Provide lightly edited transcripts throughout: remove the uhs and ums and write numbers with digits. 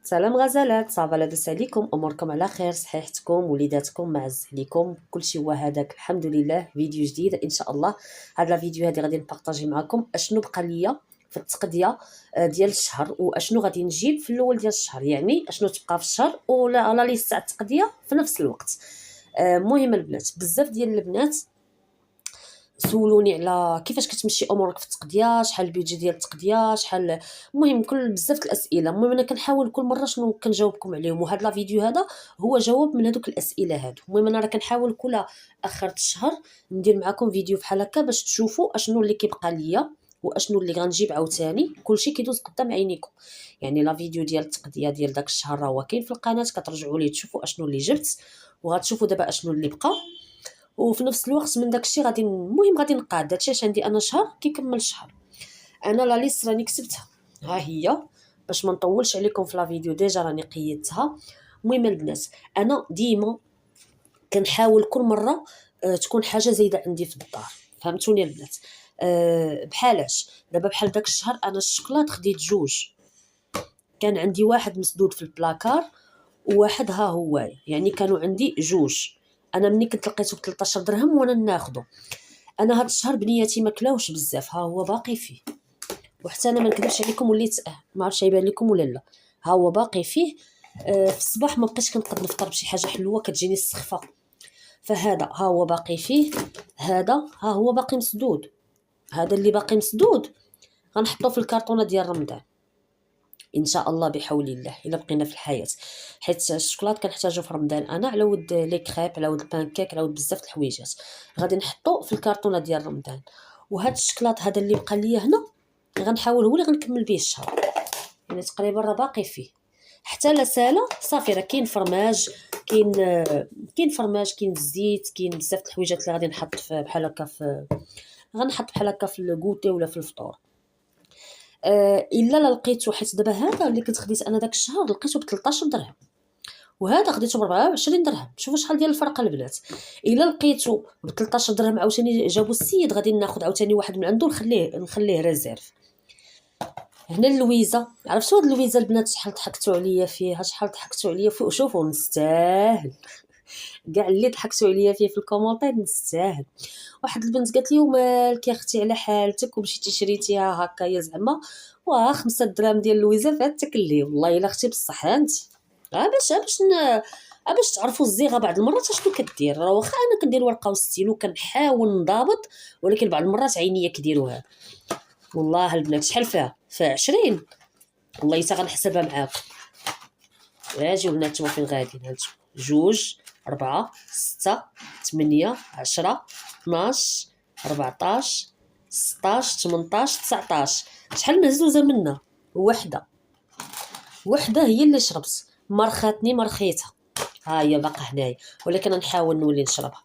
سلام غزالات، صافا لاباس عليكم؟ اموركم على خير؟ صحيحتكم وليداتكم معز عليكم؟ كلشي هو هذاك الحمد لله. فيديو جديد ان شاء الله. هذا الفيديو هذه غادي نبارطاجي معكم اشنو بقى ليا في التقضيه ديال الشهر، واشنو غادي نجيب في الاول ديال الشهر، يعني اشنو تبقى في الشهر ولا على ليست تاع التقضيه في نفس الوقت. المهم البنات، بزاف ديال البنات سولوني على كيفاش كتمشي امورك في التقضيه، شحال البيدجي ديال التقضيه، شحال. المهم كل بزاف الاسئله. المهم انا كنحاول كل مره شنو كنجاوبكم عليهم، وهذا لا فيديو هذا هو جواب من هذوك الاسئله هادو. المهم انا راه كنحاول كل اخر الشهر ندير معكم فيديو بحال هكا باش تشوفوا اشنو اللي كيبقى ليا واشنو اللي غنجيب عاوتاني. كلشي كيدوز قدام عينيكم، يعني لا فيديو ديال التقضيه ديال داك الشهر راه هو كاين في القناه، كترجعوا ليه تشوفوا اشنو اللي جبت، وغتشوفوا دابا اشنو اللي بقى. وفي نفس الوقت من داكشي غادي المهم غادي نقاد داكشي اش عندي انا شهر كيكمل شهر. انا لا ليست راني كتبتها، ها هي، باش ما نطولش عليكم في لا فيديو ديجا راني قيدتها. المهم البنات، انا ديما كنحاول كل مره تكون حاجه زايده عندي في الدار. فهمتوني البنات؟ بحالاش دابا بحال داك الشهر انا الشوكولات خديت جوج، كان عندي واحد مسدود في البلاكار وواحد ها هو، يعني كانوا عندي جوج. انا ملي كنت لقيته ب 13 درهم وانا ناخذه. انا هاد الشهر بنياتي ما كلاوش بزاف، ها هو باقي فيه. وحتى انا ما نكذبش عليكم وليت ما عرفتش يبان لكم ولا لا، ها هو باقي فيه. في الصباح ما بقيتش كنقد نفطر بشي حاجه حلوه، كتجيني السخفه. فهذا ها هو باقي فيه، هذا ها هو باقي مسدود. هذا اللي باقي مسدود غنحطو في الكرتونه ديال رمضان ان شاء الله بحول الله الا بقينا في الحياه، حيت الشوكولات كنحتاجو في رمضان. انا على ود لي كريب، على ود البانكيك، على ود بزاف د الحويجات غادي نحطو في الكرتونه ديال رمضان. وهاد الشوكولات هذا اللي بقى ليا هنا غنحاول هو اللي غنكمل به الشهر، يعني تقريبا راه باقي فيه. حتى لا سالا صافي، راه كاين فرماج، كاين فرماج، كاين الزيت، كاين بزاف د الحويجات اللي غادي نحط في بحال هكا غنحط بحال هكا في الكوتي ولا في الفطور. الا لا لقيتو، حيت دابا هذا اللي كنت خديت انا داك الشهر لقيتو ب 13 درهم، وهذا خديته ب 24 درهم. شوفوا شحال ديال الفرق البنات. الا لقيتو ب 13 درهم عاوتاني جابو السيد، غادي ناخذ عاوتاني واحد من عنده نخليه ريزيرف. هنا اللويزه، عرفتوا هاد اللويزه البنات شحال ضحكتوا عليا فيها، شحال ضحكتوا عليا فيه. شوفوا نستاهل، كاع اللي ضحكتوا عليا فيه في الكومونتير نستاهل. واحد البنت قالت لي ومالك يا اختي على حالتك ومشيتي شريتيها هكايا زعما، واه 5 دراهم ديال اللويزه فيها التكلي. والله الا اختي بصح انت باش تعرفوا الزيغه بعض المرات شنو كدير. راه واخا انا كندير ورقه وستيلو كنحاول نضابط، ولكن بعض المرات عينيا كيديروها. والله البنات شحال فيها 20. والله حتى غنحسبها معاكم. اجيو البنات نتوما فين غاديين؟ هانتوما جوج، 4، 6، 8، 10، 12، 14، 16، 18، 19. شحال مهزوزه منا؟ وحده هي اللي شربت، مرخاتني مرخيتها، ها هي باقا هنايا، ولكن نحاول نولي نشربها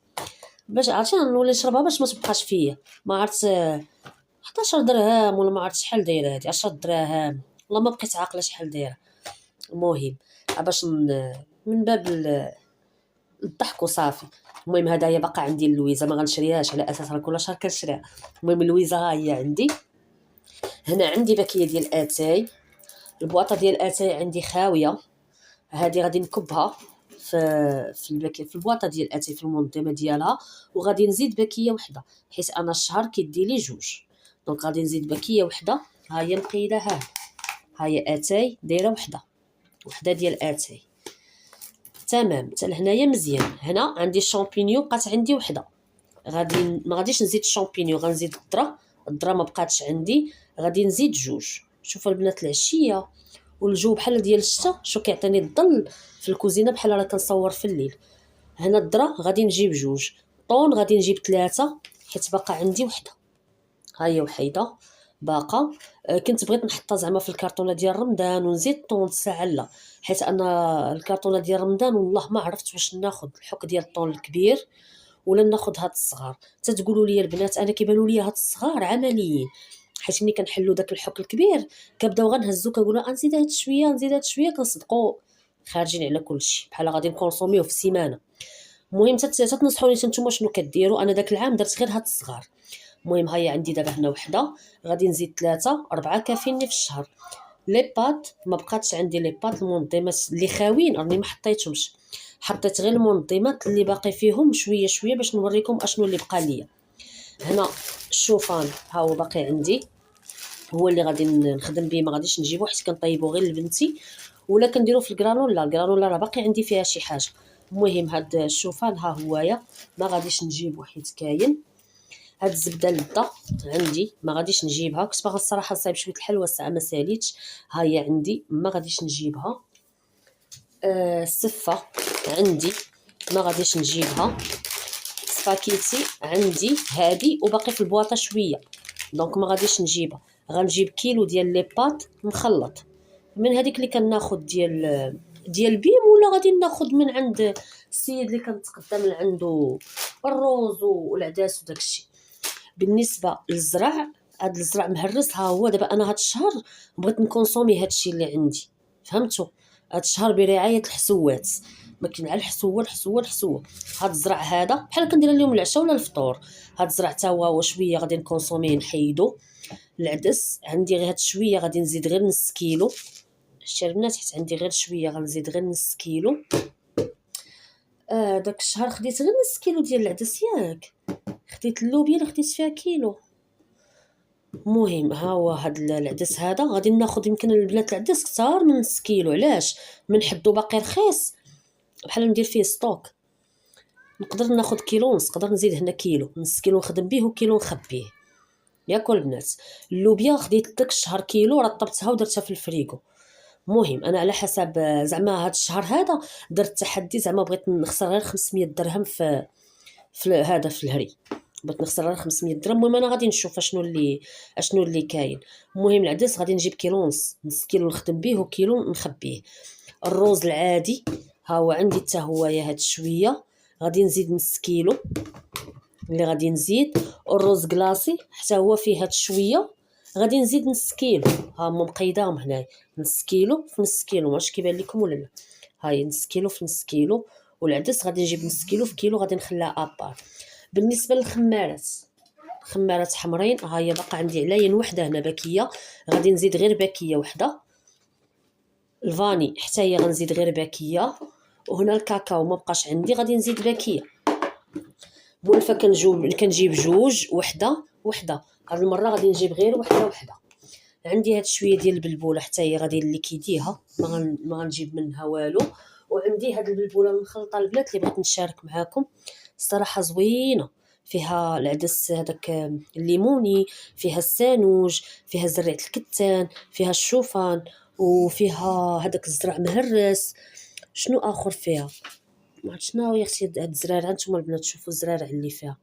باش عرفتي نولي نشربها باش ما تبقاش فيا. ما عرفت 11 درهم ولا ما عرفت شحال دايره هذه، 10 دراهم والله ما بقيت عاقله شحال دايره. المهم باش من باب الضحك وصافي. المهم هذا هي باقا عندي اللويزه، ما غنشريهاش على اساس راه كل شهر كنشريها. المهم اللويزه ها هي عندي. هنا عندي باكيه ديال اتاي، البواطه ديال اتاي عندي خاويه، هذه غادي نكبها في الباكيه، في البواطه ديال اتاي، في المنظمه ديالها. وغادي نزيد باكيه وحده حيت انا الشهر كيدي لي جوج، دونك غادي نزيد باكيه وحده. ها هي مقيده، ها هي اتاي دايره وحده ديال اتاي. تمام حتى لهنايا مزيان. هنا عندي الشامبينيو، بقات عندي وحده. ما غاديش نزيد الشامبينيو، غنزيد الذره ما بقاتش عندي، غادي نزيد جوج. شوفوا البنات العشيه والجو بحال ديال الشتا، شو كيعطيني الظل في الكوزينه بحال راه كنصور في الليل. هنا الذره غادي نجيب جوج، طون غادي نجيب 3 حيت باقا عندي وحده. ها هي وحيده باقا. كنت بغيت نحطها زعما في الكرتونه ديال رمضان ونزيد طون الساعه لا، حيت انا الكرتونه ديال رمضان والله ما عرفت واش ناخذ الحك ديال الطون الكبير ولا ناخذ هاد الصغار. تتقولوا لي البنات انا كيبانوا لي هاد الصغار عمليين، حيت ملي كنحلوا داك الحك الكبير كنبداو غنهزو كنقولوا نزيد هاد شويه نزيد هاد شويه، كنصدقوا خارجين على كلشي بحال غادي نكونسوميو في السيمانه. المهم تتنصحوني نتوما شنو كديروا. انا داك العام درت غير هاد الصغار. المهم هيا عندي دابا هنا وحده، غادي نزيد 3، 4 كافيني في الشهر. لي بات ما بقاتش عندي لي بات المنظمات اللي خاويين راني ما حطيتهمش، حطيت غير المنظمات اللي باقي فيهم شويه شويه باش نوريكم اشنو اللي بقى ليا. هنا الشوفان ها هو باقي عندي، هو اللي غادي نخدم به، ما غاديش نجيبو حيت كنطيبو غير لبنتي، ولا كنديرو في الكرانولا راه باقي عندي فيها شي حاجه. المهم هاد الشوفان ها هويا ما غاديش نجيبو حيت كاين. هاد الزبده اللذة عندي ما غاديش نجيبها، كنت باغا الصراحه نصايب شويه الحلوى الساعه ما ساليتش، ها هي عندي ما غاديش نجيبها. السفه عندي ما غاديش نجيبها. سباكيتي عندي هادي وباقي في البواطه شويه، دونك ما غاديش نجيبها. غنجيب كيلو ديال لي بات مخلط من هذيك اللي كناخذ ديال بيم، ولا غادي ناخذ من عند السيد اللي كنتقدم من عنده الروز والعداس وداكشي. بالنسبه للزرع، هاد الزرع مهرس ها هو. دابا انا هاد الشهر بغيت نكونسومي هادشي اللي عندي، فهمتوا؟ هاد الشهر برعايه الحسوات، ما كاين على الحسوه الحسوه. هاد الزرع هذا بحال كندير اليوم العشاء ولا الفطور. هاد الزرع تا هو شويه غادي نكونسوميه نحيدو. العدس عندي غير هاد شويه، غادي نزيد غير نص كيلو. شتي البنات حيت عندي غير شويه غنزيد غير نص كيلو. داك الشهر خديت غير نص كيلو ديال العدس ياك، خديت اللوبيا اللي خديت فيها كيلو. المهم ها هو هاد العدس هذا غادي ناخذ يمكن البنات العدس كثار من نص كيلو. علاش؟ من حدو باقي رخيص بحال ندير فيه ستوك، نقدر ناخذ كيلو ونص، نقدر نزيد هنا كيلو، نص كيلو نخدم به وكيلو نخبيه ياك البنات. اللوبيا خديت داك الشهر كيلو رطبتها ودرتها في الفريغو. المهم انا على حسب زعما هاد الشهر هذا درت تحدي، زعما بغيت نخسر غير 500 درهم في الهري، بغيت نخسر غير 500 درهم. المهم انا غادي نشوف اشنو اللي كاين. المهم العدس غادي نجيب كيلو ونص، نص كيلو نخدم به وكيلو نخبيه. الروز العادي ها هو عندي حتى هو يا هاد شويه، غادي نزيد نص كيلو اللي غادي نزيد. الروز كلاصي حتى هو فيه هاد شويه، غادي نزيد نص كيلو. ها هما مقيداهم هنايا، نص كيلو في نص كيلو، واش كيبان لكم ولا لا؟ هاي نص كيلو في نص كيلو. والعدس غادي نجيب نص كيلو في كيلو، غادي نخليها ابار. بالنسبه للخمارات، خمارات حمرين ها هي باقا عندي علاين وحده هنا باكيه، غادي نزيد غير باكيه وحده. الفاني حتى هي غنزيد غير باكيه. وهنا الكاكاو ما بقاش عندي، غادي نزيد باكيه. مولفه كنجيب جوج وحده هاد المره غادي نجيب غير وحده. عندي هاد شويه ديال البلبوله حتى هي غادي نليكيديها، ما غنجيب منها والو. وعندي هاد البلبوله المخلطه البنات اللي بغيت نشارك معاكم، الصراحه زوينه، فيها العدس هذاك الليموني، فيها السانوج، فيها زرعه الكتان، فيها الشوفان، وفيها هذاك الزرع مهرس. شنو اخر فيها؟ ما عرفت شنو يا اختي. هاد الزراره نتوما البنات شوفوا الزراره اللي فيها،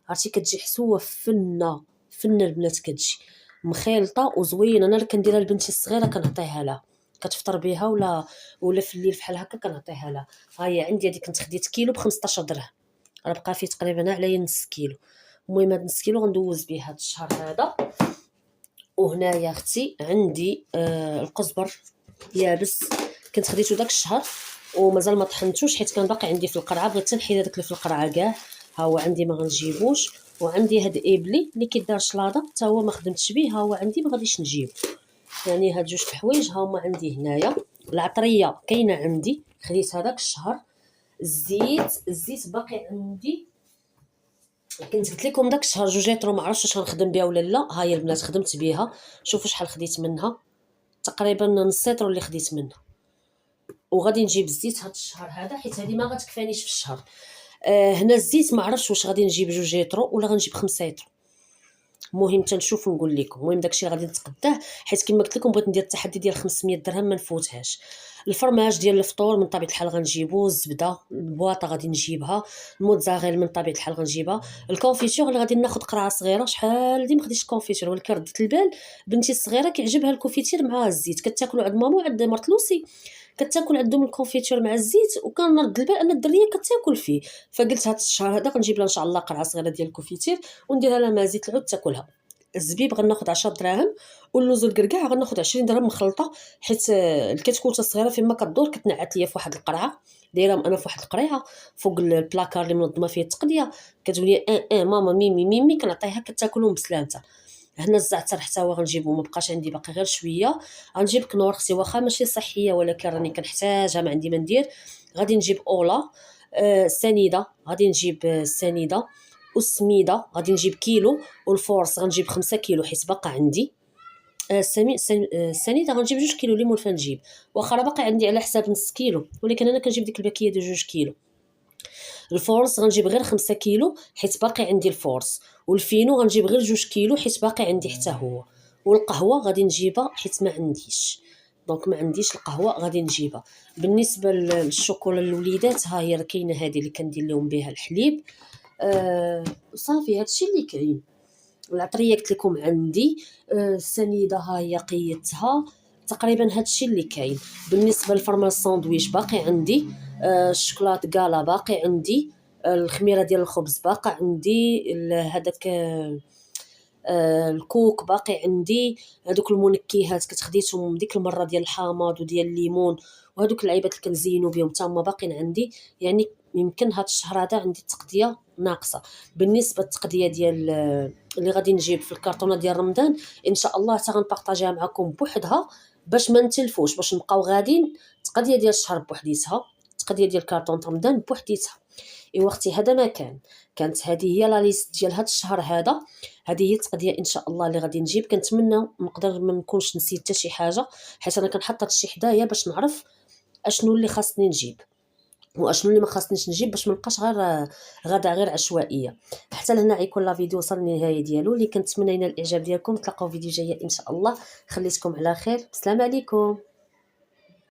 عرفتي كتجي حسوه فنه البنات، كتجي مخيلطه وزوينه. انا اللي كنديرها لبنتي الصغيره كنعطيها لها كتفطر بها، ولا في الليل بحال هكا كنعطيها لها. ها هي عندي هذه كنت خديت كيلو ب 15 درهم، راه بقى فيه تقريبا على نص كيلو. المهم هاد نص كيلو غندوز به هاد الشهر هذا. وهنايا اختي عندي القزبر يابس، كنت خديته داك الشهر ومازال ما طحنتوش حيت كان باقي عندي في القرعه، بغيت نحيد هذاك اللي في القرعه كاع. ها هو عندي ما غنجيبوش. وعندي هاد ايبلي اللي كيدار شلاضه حتى هو ما خدمتش به، ها هو عندي ما غاديش نجيب. يعني هاد جوج الحوايج ها هما عندي هنايا. العطريه كاينه عندي خديت هذاك الشهر. الزيت باقي عندي، كنت قلت لكم داك الشهر 2 لتر، ما عرفتش واش غنخدم بها ولا لا. ها هي البنات خدمت بها، شوفوا شحال خديت منها، تقريبا نص لتر اللي خديت منها. وغادي نجيب الزيت هاد الشهر هذا حيت هذه ما غتكفانيش في الشهر. هنا الزيت ما عرفتش واش غادي نجيب 2 لتر ولا غنجيب 5 لتر. المهم تنشوف ونقول لكم. المهم داكشي اللي غادي نتقداه حيت كما قلت لكم بغيت ندير التحدي ديال 500 درهم ما نفوتهاش. الفرماج ديال الفطور من طبيعه الحال غنجيبو، الزبده البواطه غادي نجيبها، الموتزاريل من طبيعه الحال غنجيبها. الكونفيتور اللي غادي ناخذ قرعه صغيره، شحال دي ما خديتش الكونفيتور، ولكن ردت البال بنتي الصغيره كيعجبها الكونفيتير مع الزيت، كتاكلوا عند ماما وعند مرت لوسي كتاكل عندهم الكونفيتور مع الزيت، وكنرد البال ان الدريه كتاكل فيه. فقلت هاد الشهر هذا غنجيب لها ان شاء الله قرعه صغيره ديال الكونفيتير ونديرها لها مع زيت العود تاكلها. الزبيب غناخذ 10 دراهم، واللوز الكركاع غناخذ 20 درهم مخلطه، حيت الكتكوته الصغيره فيما كدور كتنعت ليا في واحد القرعه، دايرهم انا في واحد القريعه فوق البلاكار اللي منظمه فيه التقديه. كتقول لي ماما ميمي كنعطيها كتاكلهم بسلامتها. هنا الزعتر حتى هو غنجيبو، ما بقاش عندي باقي غير شويه. غنجيب كنور، اختي واخا ماشي صحيه ولكن راني كنحتاجها، ما عندي ما ندير. غادي نجيب اولا سنيده، غادي نجيب السنيده والسميده، غادي نجيب كيلو. والفورس غنجيب 5 كيلو حيت باقا عندي. السنيده غنجيب 2 كيلو. ليمون فين نجيب؟ واخا راه باقي عندي على حساب نص كيلو، ولكن انا كنجيب ديك الباكيه ديال 2 كيلو. الفورس غنجيب غير 5 كيلو حيت باقي عندي الفورس. والفينو غنجيب غير 2 كيلو حيت باقي عندي حتى هو. والقهوه غادي نجيبها حيت ما عنديش، دونك ما عنديش القهوه غادي نجيبها. بالنسبه للشوكولا للوليدات، ها هي راه كاينه هذه اللي كندير لهم بها الحليب. صافي هادشي اللي كاين. العطريه قلت لكم عندي. السنيده ها هي قيدتها. تقريبا هادشي اللي كاين. بالنسبه للفرمال ساندويش باقي عندي. الشوكولات كالا باقي عندي. الخميره ديال الخبز باقي عندي. هذاك الكوك باقي عندي. هذوك المنكهات كنت خديتهم ديك المره ديال الحامض وديال الليمون، وهذوك اللعيبات اللي كنزينوا بهم حتى هما باقيين عندي. يعني يمكن هذا الشهر هذا عندي التقضيه ناقصه. بالنسبه للتقضيه ديال اللي غادي نجيب في الكرتونه ديال رمضان، ان شاء الله حتى غنبارطاجيها معكم بوحدها باش ما نتلفوش، باش نبقاو غاديين. التقضيه ديال الشهر بوحديتها، التقضيه ديال كرتون رمضان بوحديتها. ايوا اختي هذا ما كانت هذه هي لا ليست ديال هذا الشهر هذا. هذه هي التقضيه ان شاء الله اللي غادي نجيب. كنتمنى نقدر ما نكونش نسيت حتى شي حاجه، حيت انا كنحط هادشي حدايا باش نعرف اشنو اللي خاصني نجيب واشنو اللي ما خاصنيش نجيب، باش ما نبقاش غادا غير عشوائيه. حتى لهنا يكون لا فيديو وصل للنهايه ديالو، اللي كنتمنى ينال الاعجاب ديالكم. نتلاقاو فيديو جايه ان شاء الله. خليتكم على خير، السلام عليكم.